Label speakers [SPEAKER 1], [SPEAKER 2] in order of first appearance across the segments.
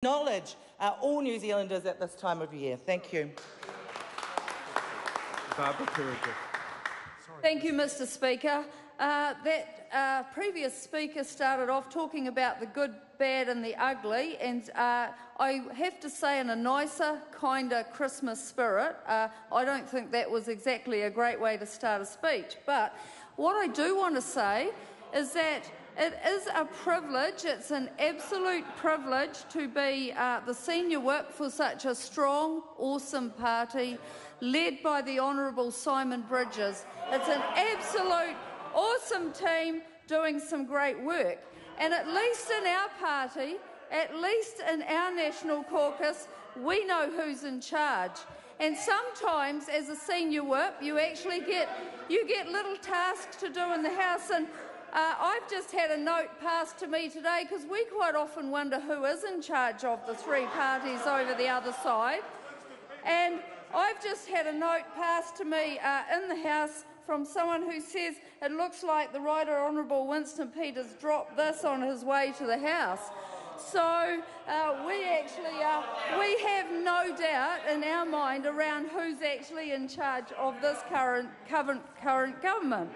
[SPEAKER 1] acknowledge all New Zealanders at this time of year. Thank you.
[SPEAKER 2] Kuriger.
[SPEAKER 3] Thank you, Mr. Speaker. That previous speaker started off talking about the good, bad and the ugly, and I have to say, in a nicer, kinder Christmas spirit, I don't think that was exactly a great way to start a speech. But what I do want to say is that it is a privilege, it's an absolute privilege to be the senior whip for such a strong, awesome party led by the Honourable Simon Bridges. It's an absolute awesome team doing some great work. And at least in our party, at least in our National Caucus, we know who's in charge. And sometimes, as a senior whip, you actually get little tasks to do in the House. And I've just had a note passed to me today, because we quite often wonder who is in charge of the three parties over the other side. And I've just had a note passed to me in the House from someone who says it looks like the Right Honourable Winston Peters dropped this on his way to the House. So we have no doubt in our mind around who's actually in charge of this current government.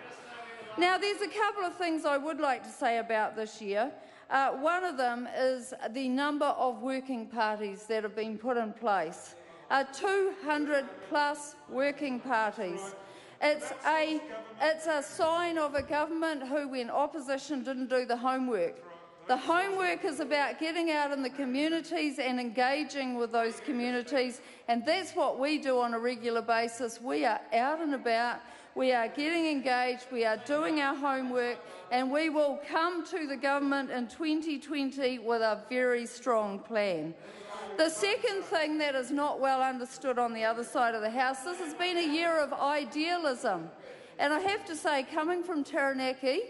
[SPEAKER 3] Now, there's a couple of things I would like to say about this year. One of them is the number of working parties that have been put in place. 200 plus working parties. It's a sign of a government who, when opposition, didn't do the homework. The homework is about getting out in the communities and engaging with those communities, and that's what we do on a regular basis. We are out and about, we are getting engaged, we are doing our homework, and we will come to the government in 2020 with a very strong plan. The second thing that is not well understood on the other side of the House, this has been a year of idealism. And I have to say, coming from Taranaki,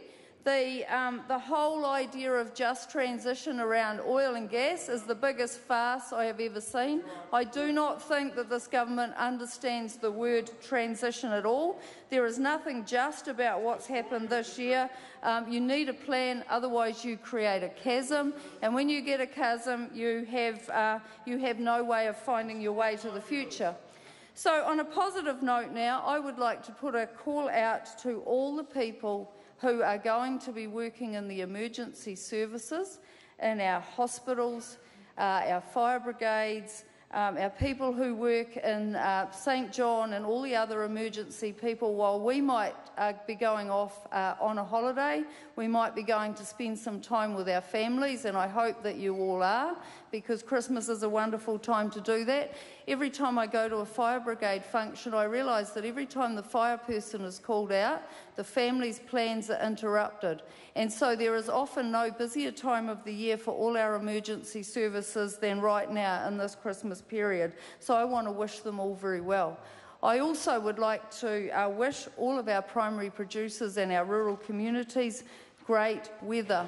[SPEAKER 3] the whole idea of just transition around oil and gas is the biggest farce I have ever seen. I do not think that this government understands the word transition at all. There is nothing just about what's happened this year. You need a plan, otherwise you create a chasm, and when you get a chasm, you have no way of finding your way to the future. So, on a positive note now, I would like to put a call out to all the people who are going to be working in the emergency services, in our hospitals, our fire brigades, our people who work in St John and all the other emergency people. While we might be going off on a holiday, we might be going to spend some time with our families, and I hope that you all are, because Christmas is a wonderful time to do that. Every time I go to a fire brigade function, I realise that every time the fire person is called out, the family's plans are interrupted. And so there is often no busier time of the year for all our emergency services than right now in this Christmas period. So I want to wish them all very well. I also would like to wish all of our primary producers and our rural communities great weather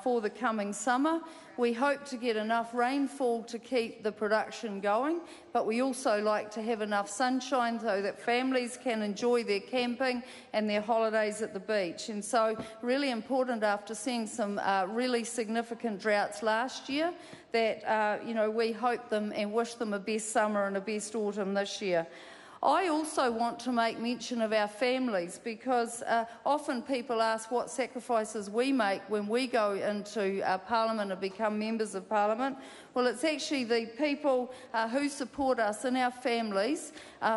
[SPEAKER 3] for the coming summer. We hope to get enough rainfall to keep the production going, but we also like to have enough sunshine so that families can enjoy their camping and their holidays at the beach. And so, really important, after seeing some really significant droughts last year, that we hope them and wish them a best summer and a best autumn this year. I also want to make mention of our families, because often people ask what sacrifices we make when we go into Parliament and become members of Parliament. Well, it's actually the people who support us and our families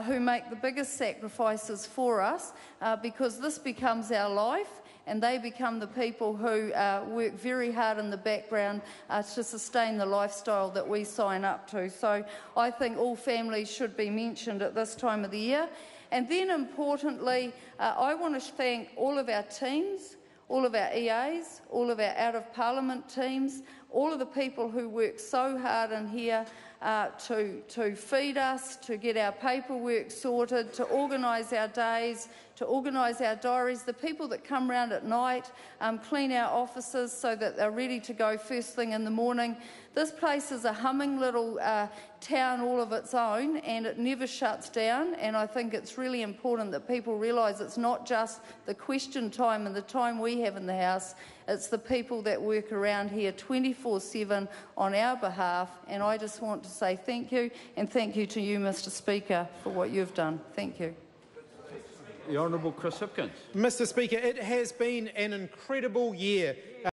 [SPEAKER 3] who make the biggest sacrifices for us, because this becomes our life, and they become the people who work very hard in the background to sustain the lifestyle that we sign up to. So I think all families should be mentioned at this time of the year. And then, importantly, I want to thank all of our teams, all of our EAs, all of our out-of-parliament teams, all of the people who work so hard in here to feed us, to get our paperwork sorted, to organise our days, to organise our diaries, the people that come round at night, clean our offices so that they're ready to go first thing in the morning. This place is a humming little town all of its own, and it never shuts down, and I think it's really important that people realise it's not just the question time and the time we have in the House, it's the people that work around here 24/7 on our behalf, and I just want to say thank you, and thank you to you, Mr Speaker, for what you've done. Thank you.
[SPEAKER 2] The Honourable Chris Hipkins.
[SPEAKER 4] Mr Speaker, it has been an incredible year.